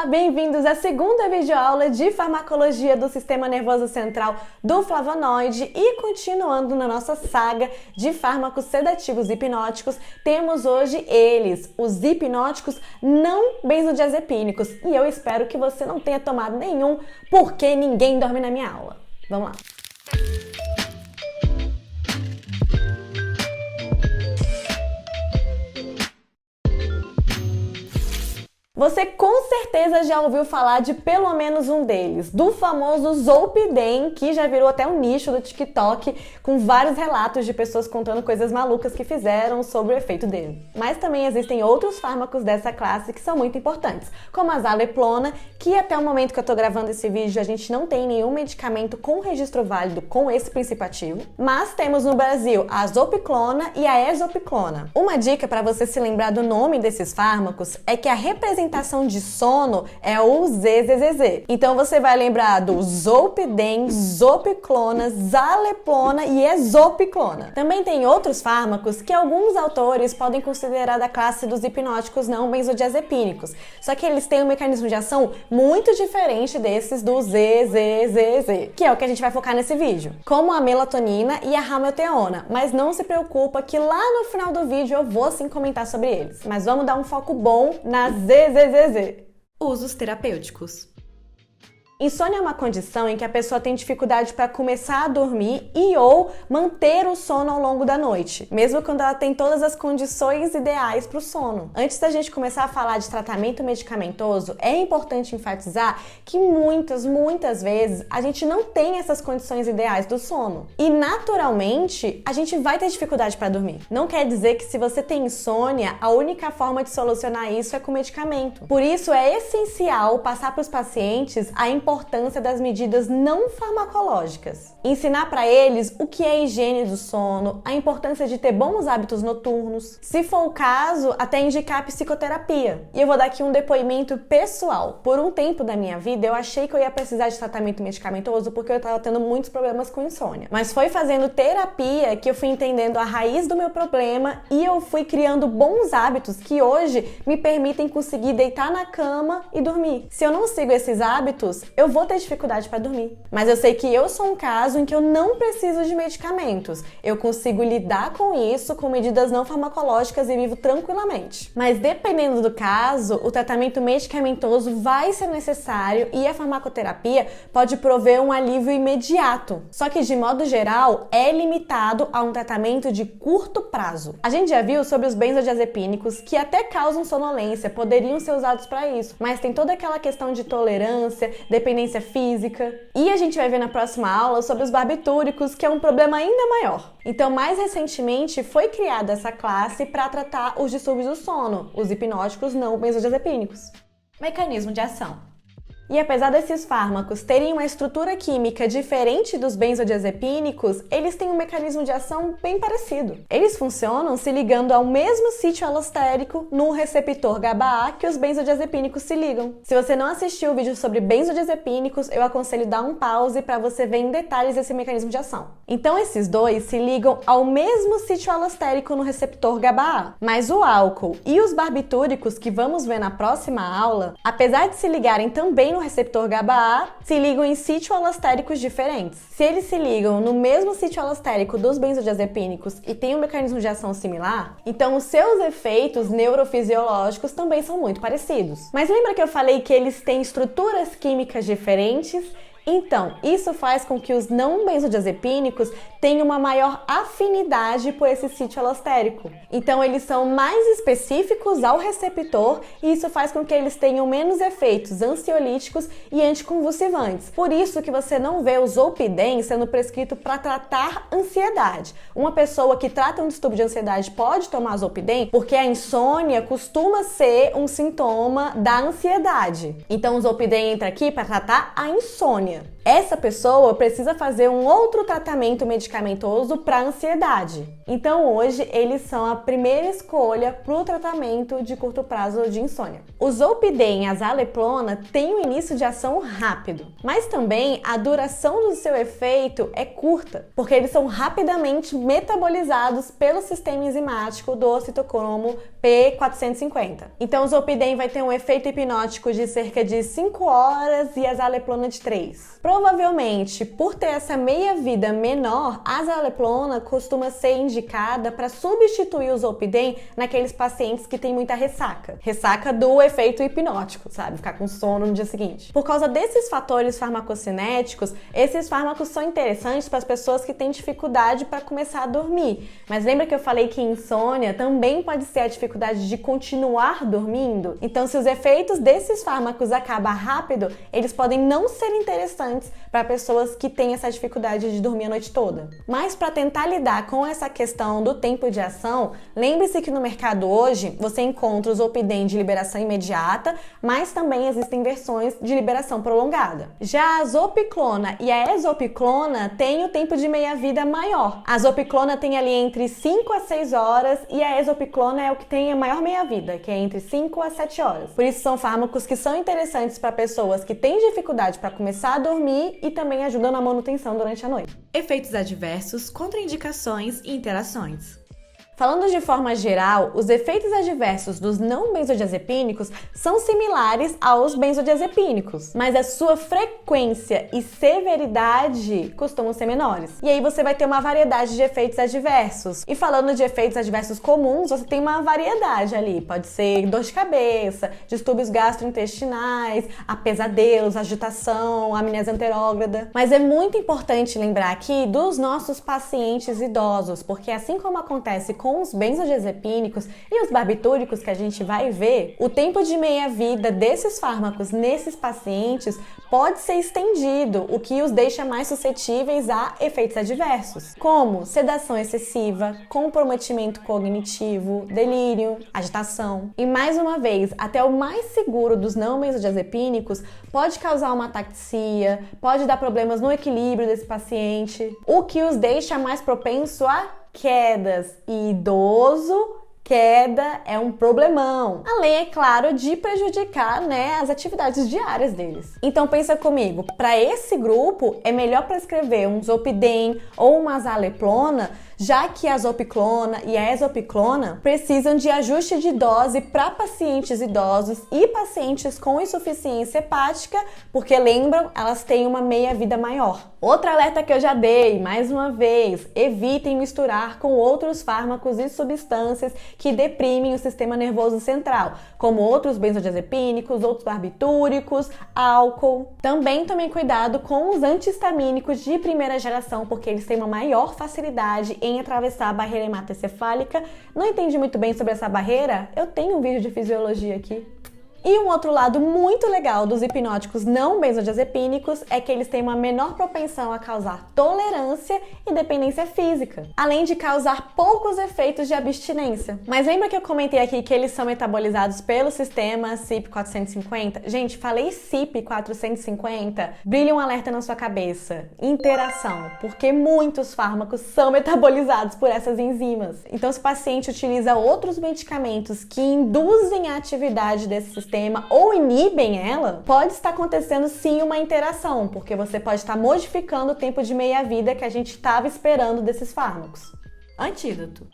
Olá, bem-vindos à segunda videoaula de farmacologia do sistema nervoso central do flavonoide e continuando na nossa saga de fármacos sedativos hipnóticos, temos hoje eles, os hipnóticos não benzodiazepínicos, e eu espero que você não tenha tomado nenhum, porque ninguém dorme na minha aula. Vamos lá! Você com certeza já ouviu falar de pelo menos um deles, do famoso Zolpidem, que já virou até um nicho do TikTok, com vários relatos de pessoas contando coisas malucas que fizeram sobre o efeito dele. Mas também existem outros fármacos dessa classe que são muito importantes, como a zaleplona, que até o momento que eu tô gravando esse vídeo a gente não tem nenhum medicamento com registro válido com esse princípio ativo, mas temos no Brasil a zopiclona e a exopiclona. Uma dica para você se lembrar do nome desses fármacos é que a representação de sono é o ZZZZ. Então você vai lembrar do Zolpidem, zopiclona, zaleplona e exopiclona. Também tem outros fármacos que alguns autores podem considerar da classe dos hipnóticos não benzodiazepínicos, só que eles têm um mecanismo de ação muito diferente desses do ZZZZ, que é o que a gente vai focar nesse vídeo, como a melatonina e a ramelteona, mas não se preocupa que lá no final do vídeo eu vou sim comentar sobre eles. Mas vamos dar um foco bom na ZZZZ. Usos terapêuticos. Insônia é uma condição em que a pessoa tem dificuldade para começar a dormir e ou manter o sono ao longo da noite, mesmo quando ela tem todas as condições ideais para o sono. Antes da gente começar a falar de tratamento medicamentoso, é importante enfatizar que muitas vezes a gente não tem essas condições ideais do sono. E naturalmente, a gente vai ter dificuldade para dormir. Não quer dizer que se você tem insônia, a única forma de solucionar isso é com medicamento. Por isso é essencial passar para os pacientes a importância das medidas não farmacológicas. Ensinar para eles o que é higiene do sono, a importância de ter bons hábitos noturnos, se for o caso, até indicar psicoterapia. E eu vou dar aqui um depoimento pessoal. Por um tempo da minha vida, eu achei que eu ia precisar de tratamento medicamentoso porque eu estava tendo muitos problemas com insônia. Mas foi fazendo terapia que eu fui entendendo a raiz do meu problema e eu fui criando bons hábitos que hoje me permitem conseguir deitar na cama e dormir. Se eu não sigo esses hábitos, eu vou ter dificuldade para dormir. Mas eu sei que eu sou um caso em que eu não preciso de medicamentos. Eu consigo lidar com isso com medidas não farmacológicas e vivo tranquilamente. Mas dependendo do caso, o tratamento medicamentoso vai ser necessário e a farmacoterapia pode prover um alívio imediato. Só que, de modo geral, é limitado a um tratamento de curto prazo. A gente já viu sobre os benzodiazepínicos que até causam sonolência, poderiam ser usados para isso, mas tem toda aquela questão de tolerância, dependência física. E a gente vai ver na próxima aula sobre os barbitúricos, que é um problema ainda maior. Então, mais recentemente, foi criada essa classe para tratar os distúrbios do sono, os hipnóticos não benzodiazepínicos. Mecanismo de ação. E apesar desses fármacos terem uma estrutura química diferente dos benzodiazepínicos, eles têm um mecanismo de ação bem parecido. Eles funcionam se ligando ao mesmo sítio alostérico no receptor GABA-A que os benzodiazepínicos se ligam. Se você não assistiu o vídeo sobre benzodiazepínicos, eu aconselho dar um pause para você ver em detalhes esse mecanismo de ação. Então esses dois se ligam ao mesmo sítio alostérico no receptor GABA-A, mas o álcool e os barbitúricos que vamos ver na próxima aula, apesar de se ligarem também no receptor GABA-A, se ligam em sítio alostéricos diferentes. Se eles se ligam no mesmo sítio alostérico dos benzodiazepínicos e têm um mecanismo de ação similar, então os seus efeitos neurofisiológicos também são muito parecidos. Mas lembra que eu falei que eles têm estruturas químicas diferentes? Então, isso faz com que os não benzodiazepínicos tenham uma maior afinidade por esse sítio alostérico. Então, eles são mais específicos ao receptor e isso faz com que eles tenham menos efeitos ansiolíticos e anticonvulsivantes. Por isso que você não vê o Zolpidem sendo prescrito para tratar ansiedade. Uma pessoa que trata um distúrbio de ansiedade pode tomar Zolpidem porque a insônia costuma ser um sintoma da ansiedade. Então, o Zolpidem entra aqui para tratar a insônia. essa pessoa precisa fazer um outro tratamento medicamentoso para ansiedade. Então hoje eles são a primeira escolha para o tratamento de curto prazo de insônia. O Zolpidem e a Zaleplona têm um início de ação rápido, mas também a duração do seu efeito é curta, porque eles são rapidamente metabolizados pelo sistema enzimático do citocromo P450. Então o Zolpidem vai ter um efeito hipnótico de cerca de 5 horas e a Zaleplona de 3. Provavelmente, por ter essa meia-vida menor, a Zaleplona costuma ser indicada para substituir o Zolpidem naqueles pacientes que têm muita ressaca. Ressaca do efeito hipnótico, sabe? Ficar com sono no dia seguinte. Por causa desses fatores farmacocinéticos, esses fármacos são interessantes para as pessoas que têm dificuldade para começar a dormir. Mas lembra que eu falei que insônia também pode ser a dificuldade de continuar dormindo? Então, se os efeitos desses fármacos acabam rápido, eles podem não ser interessantes para pessoas que têm essa dificuldade de dormir a noite toda. Mas para tentar lidar com essa questão do tempo de ação, lembre-se que no mercado hoje você encontra o Zolpidem de liberação imediata, mas também existem versões de liberação prolongada. Já a Zopiclona e a Exopiclona têm o tempo de meia-vida maior. A Zopiclona tem ali entre 5 a 6 horas e a Exopiclona é o que tem a maior meia-vida, que é entre 5 a 7 horas. Por isso são fármacos que são interessantes para pessoas que têm dificuldade para começar a dormir e também ajudam na manutenção durante a noite. Efeitos adversos, contraindicações e interações. Falando de forma geral, os efeitos adversos dos não benzodiazepínicos são similares aos benzodiazepínicos, mas a sua frequência e severidade costumam ser menores. E aí você vai ter uma variedade de efeitos adversos. E falando de efeitos adversos comuns, você tem uma variedade ali. Pode ser dor de cabeça, distúrbios gastrointestinais, pesadelos, agitação, amnésia anterógrada. Mas é muito importante lembrar aqui dos nossos pacientes idosos, porque assim como acontece com os benzodiazepínicos e os barbitúricos que a gente vai ver, o tempo de meia-vida desses fármacos nesses pacientes pode ser estendido, o que os deixa mais suscetíveis a efeitos adversos, como sedação excessiva, comprometimento cognitivo, delírio, agitação. E mais uma vez, até o mais seguro dos não benzodiazepínicos pode causar uma ataxia, pode dar problemas no equilíbrio desse paciente, o que os deixa mais propenso a quedas. E idoso, queda é um problemão. Além, é claro, de prejudicar, as atividades diárias deles. Então pensa comigo, para esse grupo é melhor prescrever um Zolpidem ou uma Zaleplona, já que a Zopiclona e a Exopiclona precisam de ajuste de dose para pacientes idosos e pacientes com insuficiência hepática, porque lembram, elas têm uma meia-vida maior. Outro alerta que eu já dei, mais uma vez, evitem misturar com outros fármacos e substâncias que deprimem o sistema nervoso central, como outros benzodiazepínicos, outros barbitúricos, álcool. Também tomem cuidado com os antihistamínicos de primeira geração, porque eles têm uma maior facilidade em atravessar a barreira hematoencefálica. Não entendi muito bem sobre essa barreira? Eu tenho um vídeo de fisiologia aqui. E um outro lado muito legal dos hipnóticos não benzodiazepínicos é que eles têm uma menor propensão a causar tolerância e dependência física, além de causar poucos efeitos de abstinência. Mas lembra que eu comentei aqui que eles são metabolizados pelo sistema CYP450? Gente, falei CYP450, brilha um alerta na sua cabeça. Interação, porque muitos fármacos são metabolizados por essas enzimas. Então, se o paciente utiliza outros medicamentos que induzem a atividade desse sistema ou inibem ela, pode estar acontecendo sim uma interação, porque você pode estar modificando o tempo de meia-vida que a gente estava esperando desses fármacos. Antídoto.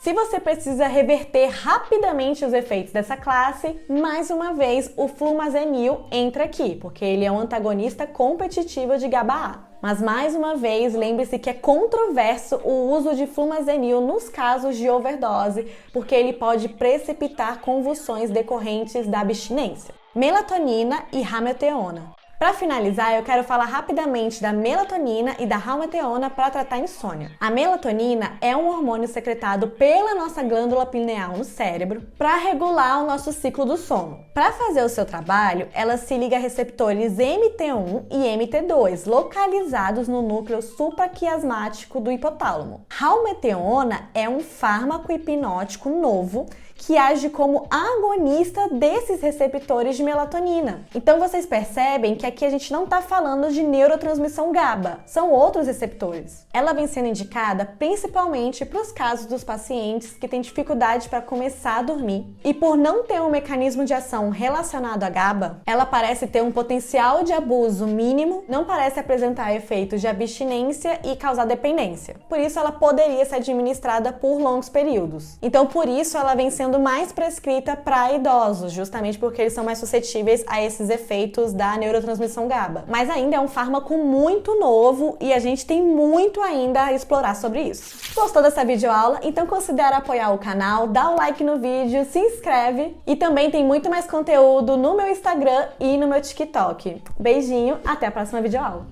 Se você precisa reverter rapidamente os efeitos dessa classe, mais uma vez o flumazenil entra aqui, porque ele é um antagonista competitivo de GABA-A. Mas mais uma vez, lembre-se que é controverso o uso de flumazenil nos casos de overdose, porque ele pode precipitar convulsões decorrentes da abstinência. Melatonina e rameteona. Para finalizar, eu quero falar rapidamente da melatonina e da rameteona para tratar insônia. A melatonina é um hormônio secretado pela nossa glândula pineal no cérebro para regular o nosso ciclo do sono. Para fazer o seu trabalho, ela se liga a receptores MT1 e MT2, localizados no núcleo supraquiasmático do hipotálamo. Rameteona é um fármaco hipnótico novo que age como agonista desses receptores de melatonina. Então vocês percebem que aqui a gente não está falando de neurotransmissão GABA, são outros receptores. Ela vem sendo indicada principalmente para os casos dos pacientes que têm dificuldade para começar a dormir. E por não ter um mecanismo de ação relacionado à GABA, ela parece ter um potencial de abuso mínimo, não parece apresentar efeitos de abstinência e causar dependência. Por isso ela poderia ser administrada por longos períodos. Então por isso ela vem sendo mais prescrita para idosos, justamente porque eles são mais suscetíveis a esses efeitos da neurotransmissão GABA. Mas ainda é um fármaco muito novo e a gente tem muito ainda a explorar sobre isso. Gostou dessa videoaula? Então considere apoiar o canal, dá um like no vídeo, se inscreve e também tem muito mais conteúdo no meu Instagram e no meu TikTok. Beijinho, até a próxima videoaula!